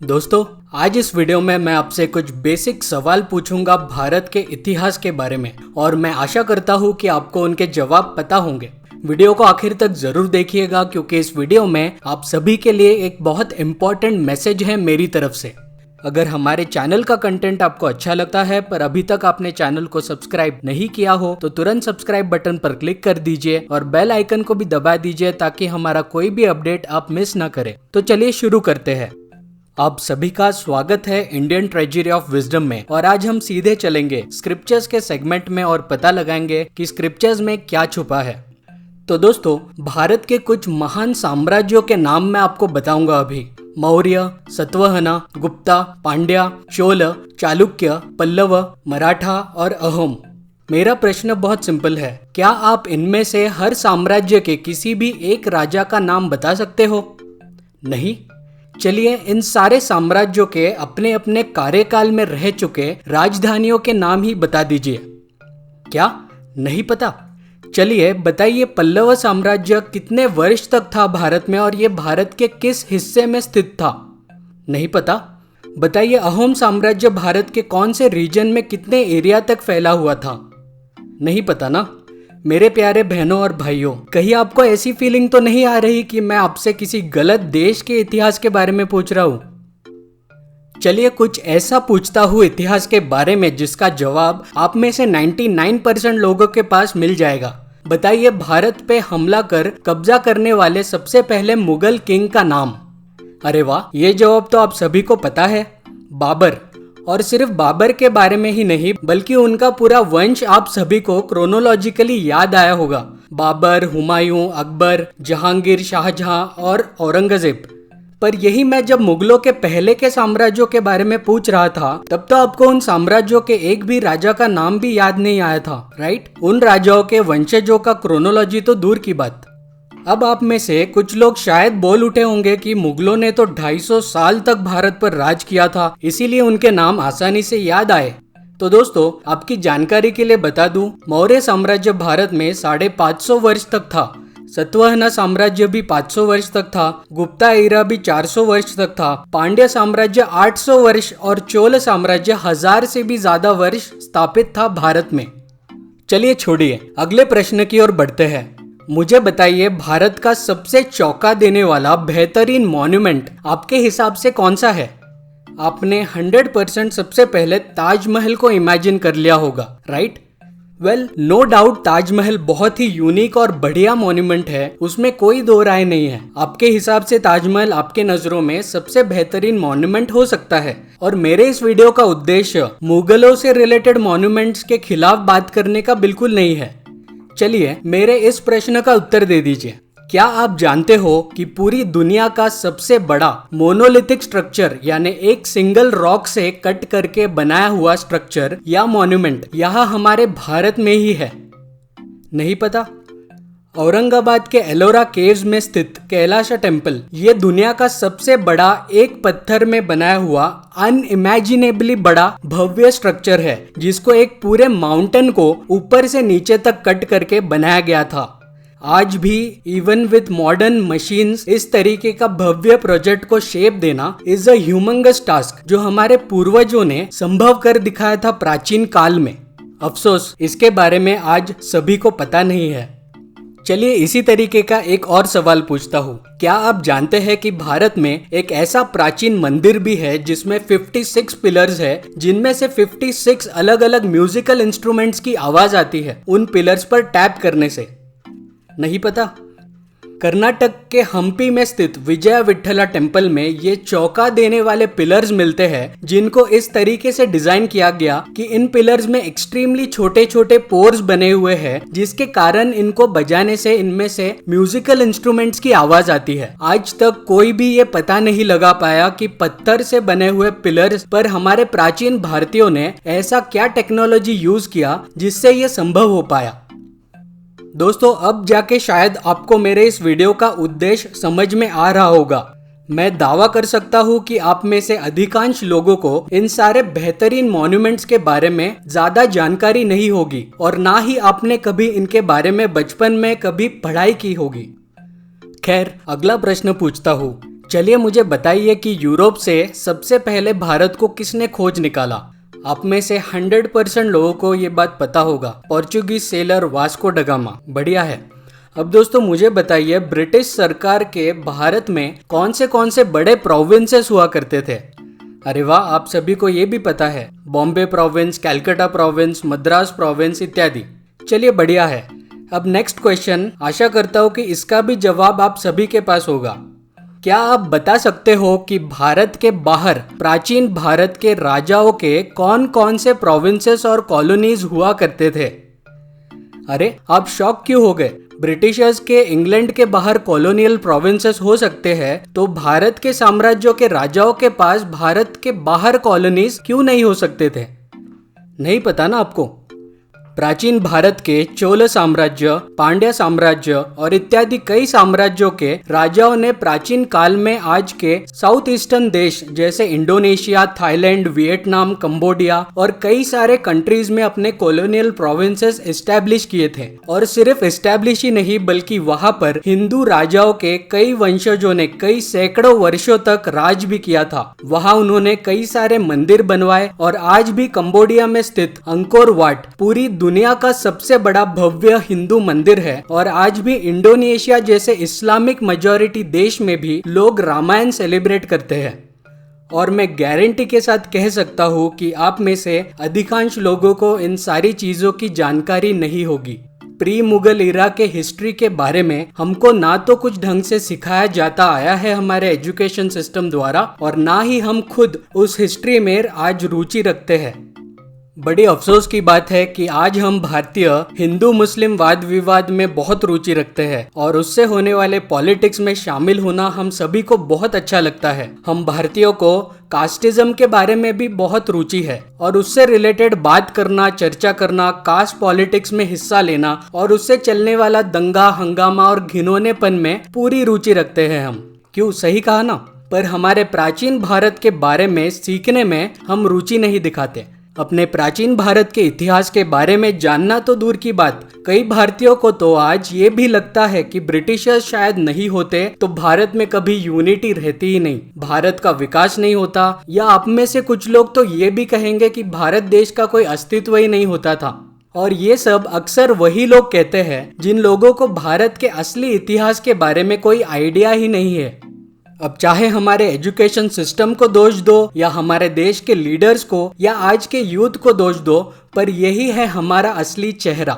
दोस्तों, आज इस वीडियो में मैं आपसे कुछ बेसिक सवाल पूछूंगा भारत के इतिहास के बारे में और मैं आशा करता हूं कि आपको उनके जवाब पता होंगे। वीडियो को आखिर तक जरूर देखिएगा क्योंकि इस वीडियो में आप सभी के लिए एक बहुत इम्पोर्टेंट मैसेज है मेरी तरफ से। अगर हमारे चैनल का कंटेंट आपको अच्छा लगता है पर अभी तक आपने चैनल को सब्सक्राइब नहीं किया हो तो तुरंत सब्सक्राइब बटन पर क्लिक कर दीजिए और बेल आइकन को भी दबा दीजिए ताकि हमारा कोई भी अपडेट आप मिस ना करें। तो चलिए शुरू करते हैं। आप सभी का स्वागत है इंडियन ट्रेजरी ऑफ विजडम में और आज हम सीधे चलेंगे स्क्रिप्चर्स के सेगमेंट में और पता लगाएंगे कि स्क्रिप्चर्स में क्या छुपा है। तो दोस्तों, भारत के कुछ महान साम्राज्यों के नाम मैं आपको बताऊंगा अभी। मौर्य, सतवहना, गुप्ता, पांड्या, चोल, चालुक्य, पल्लव, मराठा और अहोम। मेरा प्रश्न बहुत सिंपल है, क्या आप इनमें से हर साम्राज्य के किसी भी एक राजा का नाम बता सकते हो? नहीं? चलिए इन सारे साम्राज्यों के अपने अपने कार्यकाल में रह चुके राजधानियों के नाम ही बता दीजिए। क्या नहीं पता? चलिए बताइए, पल्लव साम्राज्य कितने वर्ष तक था भारत में और ये भारत के किस हिस्से में स्थित था? नहीं पता। बताइए, अहोम साम्राज्य भारत के कौन से रीजन में कितने एरिया तक फैला हुआ था? नहीं पता ना। मेरे प्यारे बहनों और भाइयों, कहीं आपको ऐसी फीलिंग तो नहीं आ रही कि मैं आपसे किसी गलत देश के इतिहास के बारे में पूछ रहा हूं? चलिए कुछ ऐसा पूछता हूं इतिहास के बारे में जिसका जवाब आप में से 99% लोगों के पास मिल जाएगा। बताइए, भारत पे हमला कर कब्जा करने वाले सबसे पहले मुगल किंग का नाम? अरे वाह, ये जवाब तो आप सभी को पता है, बाबर। और सिर्फ बाबर के बारे में ही नहीं बल्कि उनका पूरा वंश आप सभी को क्रोनोलॉजिकली याद आया होगा। बाबर, हुमायूं, अकबर, जहांगीर, शाहजहां और औरंगजेब। पर यही मैं जब मुगलों के पहले के साम्राज्यों के बारे में पूछ रहा था तब तो आपको उन साम्राज्यों के एक भी राजा का नाम भी याद नहीं आया था, राइट? उन राजाओं के वंशजों का क्रोनोलॉजी तो दूर की बात। अब आप में से कुछ लोग शायद बोल उठे होंगे कि मुगलों ने तो 250 साल तक भारत पर राज किया था, इसीलिए उनके नाम आसानी से याद आए। तो दोस्तों, आपकी जानकारी के लिए बता दूं, मौर्य साम्राज्य भारत में 550 वर्ष तक था। सतवहना साम्राज्य भी 500 वर्ष तक था। गुप्ता एरा भी 400 वर्ष तक था। पांड्या साम्राज्य 800 वर्ष और चोल साम्राज्य 1000 से भी ज्यादा वर्ष स्थापित था भारत में। चलिए छोड़िए, अगले प्रश्न की ओर बढ़ते हैं। मुझे बताइए, भारत का सबसे चौंका देने वाला बेहतरीन मॉन्यूमेंट आपके हिसाब से कौन सा है? आपने 100% सबसे पहले ताजमहल को इमेजिन कर लिया होगा, right? Well, no doubt Taj Mahal बहुत ही यूनिक और बढ़िया मॉन्यूमेंट है, उसमें कोई दो राय नहीं है। आपके हिसाब से ताजमहल आपके नजरों में सबसे बेहतरीन मॉन्यूमेंट हो सकता है और मेरे इस वीडियो का उद्देश्य मुगलों से रिलेटेड मॉन्यूमेंट्स के खिलाफ बात करने का बिल्कुल नहीं है। चलिए मेरे इस प्रश्न का उत्तर दे दीजिए। क्या आप जानते हो कि पूरी दुनिया का सबसे बड़ा मोनोलिथिक स्ट्रक्चर यानी एक सिंगल रॉक से कट करके बनाया हुआ स्ट्रक्चर या मॉन्यूमेंट यहाँ हमारे भारत में ही है? नहीं पता? औरंगाबाद के एलोरा केव्स में स्थित कैलाश टेम्पल ये दुनिया का सबसे बड़ा एक पत्थर में बनाया हुआ अनइमेजिनेबली बड़ा भव्य स्ट्रक्चर है जिसको एक पूरे माउंटेन को ऊपर से नीचे तक कट करके बनाया गया था। आज भी इवन विद मॉडर्न मशीन्स इस तरीके का भव्य प्रोजेक्ट को शेप देना इज अ ह्यूमंगस टास्क जो हमारे पूर्वजों ने संभव कर दिखाया था प्राचीन काल में। अफसोस इसके बारे में आज सभी को पता नहीं है। चलिए इसी तरीके का एक और सवाल पूछता हूँ। क्या आप जानते हैं कि भारत में एक ऐसा प्राचीन मंदिर भी है जिसमें 56 पिलर्स है जिनमें से 56 अलग अलग म्यूजिकल इंस्ट्रूमेंट्स की आवाज आती है उन पिलर्स पर टैप करने से? नहीं पता? कर्नाटक के हम्पी में स्थित विजय विठला टेम्पल में ये चौंका देने वाले पिलर्स मिलते हैं जिनको इस तरीके से डिजाइन किया गया कि इन पिलर्स में एक्सट्रीमली छोटे छोटे पोर्स बने हुए हैं जिसके कारण इनको बजाने से इनमें से म्यूजिकल इंस्ट्रूमेंट्स की आवाज आती है। आज तक कोई भी ये पता नहीं लगा पाया कि पत्थर से बने हुए पिलर्स पर हमारे प्राचीन भारतीयों ने ऐसा क्या टेक्नोलॉजी यूज किया जिससे ये संभव हो पाया। दोस्तों, अब जाके शायद आपको मेरे इस वीडियो का उद्देश्य समझ में आ रहा होगा। मैं दावा कर सकता हूँ कि आप में से अधिकांश लोगों को इन सारे बेहतरीन मॉन्यूमेंट्स के बारे में ज्यादा जानकारी नहीं होगी और ना ही आपने कभी इनके बारे में बचपन में कभी पढ़ाई की होगी। खैर, अगला प्रश्न पूछता हूँ। चलिए मुझे बताइए कि यूरोप से सबसे पहले भारत को किसने खोज निकाला। आप में से 100% लोगों को ये बात पता होगा, Portuguese seller Vasco da Gama. बढ़िया है। अब दोस्तों मुझे बताइए, ब्रिटिश सरकार के भारत में कौन से बड़े प्रोविंसेस हुआ करते थे। अरे वाह, आप सभी को ये भी पता है, Bombay province, Calcutta province, Madras province इत्यादि। चलिए बढ़िया है। अब नेक्स्ट क्वेश्चन, आशा करता हूँ कि इसका भी जवाब आप सभी के पास होगा। क्या आप बता सकते हो कि भारत के बाहर प्राचीन भारत के राजाओं के कौन से प्रोविंसेस और कॉलोनीज हुआ करते थे। अरे आप शॉक क्यों हो गए? ब्रिटिशर्स के इंग्लैंड के बाहर कॉलोनियल प्रोविंसेस हो सकते हैं, तो भारत के साम्राज्यों के राजाओं के पास भारत के बाहर कॉलोनीज क्यों नहीं हो सकते थे? नहीं पता ना आपको? प्राचीन भारत के चोल साम्राज्य, पांड्या साम्राज्य और इत्यादि कई साम्राज्यों के राजाओं ने प्राचीन काल में आज के साउथ ईस्टर्न देश जैसे इंडोनेशिया, थाईलैंड, वियतनाम, कंबोडिया और कई सारे कंट्रीज में अपने कॉलोनियल प्रोविंसेस एस्टैब्लिश किए थे। और सिर्फ एस्टैब्लिश ही नहीं, बल्कि वहां पर हिंदू राजाओं के कई वंशजों ने कई सैकड़ों वर्षों तक राज भी किया था। वहां उन्होंने कई सारे मंदिर बनवाए और आज भी कंबोडिया में स्थित अंकोर वाट पूरी दुनिया का सबसे बड़ा भव्य हिंदू मंदिर है। और आज भी इंडोनेशिया जैसे इस्लामिक मेजॉरिटी देश में भी लोग रामायण सेलिब्रेट करते हैं। और मैं गारंटी के साथ कह सकता हूँ कि आप में से अधिकांश लोगों को इन सारी चीजों की जानकारी नहीं होगी। प्री मुगल इरा के हिस्ट्री के बारे में हमको ना तो कुछ ढंग से सिखाया जाता आया है हमारे एजुकेशन सिस्टम द्वारा, और ना ही हम खुद उस हिस्ट्री में आज रुचि रखते हैं। बड़ी अफसोस की बात है कि आज हम भारतीय हिंदू मुस्लिम वाद विवाद में बहुत रुचि रखते हैं और उससे होने वाले पॉलिटिक्स में शामिल होना हम सभी को बहुत अच्छा लगता है। हम भारतीयों को कास्टिज्म के बारे में भी बहुत रुचि है और उससे रिलेटेड बात करना, चर्चा करना, कास्ट पॉलिटिक्स में हिस्सा लेना और उससे चलने वाला दंगा हंगामा और घिनौनेपन में पूरी रुचि रखते हैं हम। क्यों, सही कहा ना? पर हमारे प्राचीन भारत के बारे में सीखने में हम रुचि नहीं दिखाते। अपने प्राचीन भारत के इतिहास के बारे में जानना तो दूर की बात, कई भारतीयों को तो आज ये भी लगता है कि ब्रिटिशर्स शायद नहीं होते तो भारत में कभी यूनिटी रहती ही नहीं, भारत का विकास नहीं होता। या आप में से कुछ लोग तो ये भी कहेंगे कि भारत देश का कोई अस्तित्व ही नहीं होता था। और ये सब अक्सर वही लोग कहते हैं जिन लोगों को भारत के असली इतिहास के बारे में कोई आइडिया ही नहीं है। अब चाहे हमारे एजुकेशन सिस्टम को दोष दो या हमारे देश के लीडर्स को या आज के यूथ को दोष दो, पर यही है हमारा असली चेहरा।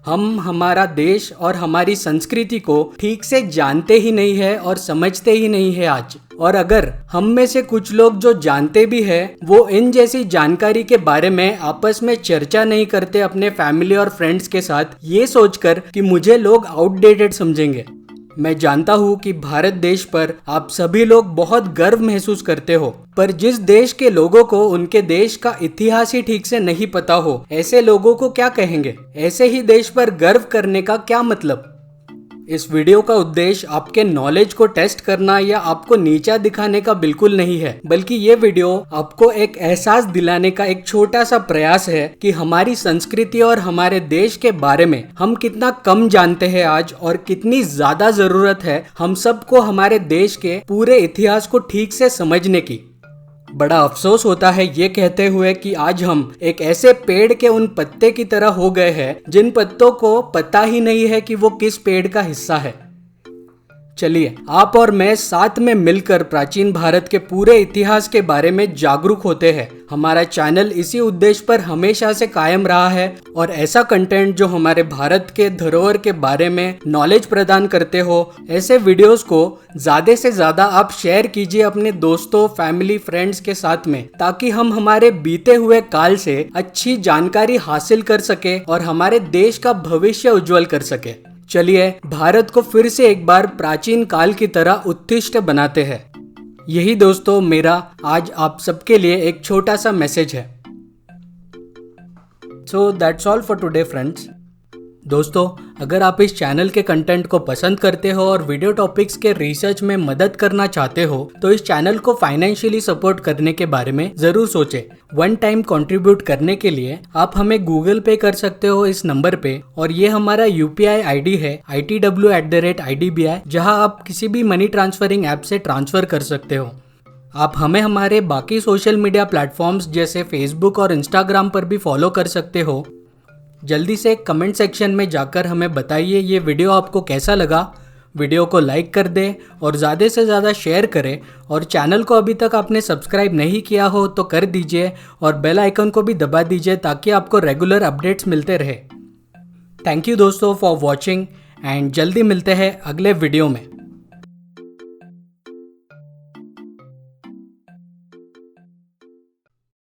हम हमारा देश और हमारी संस्कृति को ठीक से जानते ही नहीं है और समझते ही नहीं है आज। और अगर हम में से कुछ लोग जो जानते भी है, वो इन जैसी जानकारी के बारे में आपस में चर्चा नहीं करते अपने फैमिली और फ्रेंड्स के साथ, ये सोचकर कि मुझे लोग आउटडेटेड समझेंगे। मैं जानता हूँ कि भारत देश पर आप सभी लोग बहुत गर्व महसूस करते हो, पर जिस देश के लोगों को उनके देश का इतिहास ही ठीक से नहीं पता हो, ऐसे लोगों को क्या कहेंगे? ऐसे ही देश पर गर्व करने का क्या मतलब? इस वीडियो का उद्देश्य आपके नॉलेज को टेस्ट करना या आपको नीचा दिखाने का बिल्कुल नहीं है, बल्कि ये वीडियो आपको एक एहसास दिलाने का एक छोटा सा प्रयास है कि हमारी संस्कृति और हमारे देश के बारे में हम कितना कम जानते हैं आज, और कितनी ज्यादा जरूरत है हम सबको हमारे देश के पूरे इतिहास को ठीक से समझने की। बड़ा अफसोस होता है ये कहते हुए कि आज हम एक ऐसे पेड़ के उन पत्ते की तरह हो गए हैं जिन पत्तों को पता ही नहीं है कि वो किस पेड़ का हिस्सा है। चलिए आप और मैं साथ में मिलकर प्राचीन भारत के पूरे इतिहास के बारे में जागरूक होते हैं। हमारा चैनल इसी उद्देश्य पर हमेशा से कायम रहा है और ऐसा कंटेंट जो हमारे भारत के धरोहर के बारे में नॉलेज प्रदान करते हो, ऐसे वीडियोस को ज्यादा से ज्यादा आप शेयर कीजिए अपने दोस्तों, फैमिली, फ्रेंड्स के साथ में, ताकि हम हमारे बीते हुए काल से अच्छी जानकारी हासिल कर सके और हमारे देश का भविष्य उज्जवल कर सके। चलिए भारत को फिर से एक बार प्राचीन काल की तरह उत्कृष्ट बनाते हैं। यही दोस्तों मेरा आज आप सबके लिए एक छोटा सा मैसेज है। So that's all for today friends. दोस्तों अगर आप इस चैनल के कंटेंट को पसंद करते हो और वीडियो टॉपिक्स के रिसर्च में मदद करना चाहते हो, तो इस चैनल को फाइनेंशियली सपोर्ट करने के बारे में जरूर सोचें। वन टाइम कंट्रीब्यूट करने के लिए आप हमें गूगल पे कर सकते हो इस नंबर पे, और ये हमारा यूपीआई आईडी है ITW@IDBI, जहां आप किसी भी मनी ट्रांसफरिंग ऐप से ट्रांसफर कर सकते हो। आप हमें हमारे बाकी सोशल मीडिया प्लेटफॉर्म्स जैसे फेसबुक और इंस्टाग्राम पर भी फॉलो कर सकते हो। जल्दी से कमेंट सेक्शन में जाकर हमें बताइए ये वीडियो आपको कैसा लगा। वीडियो को लाइक कर दें और ज़्यादा से ज़्यादा शेयर करें, और चैनल को अभी तक आपने सब्सक्राइब नहीं किया हो तो कर दीजिए, और बेल आइकन को भी दबा दीजिए ताकि आपको रेगुलर अपडेट्स मिलते रहे। थैंक यू दोस्तों फॉर वॉचिंग, एंड जल्दी मिलते हैं अगले वीडियो में।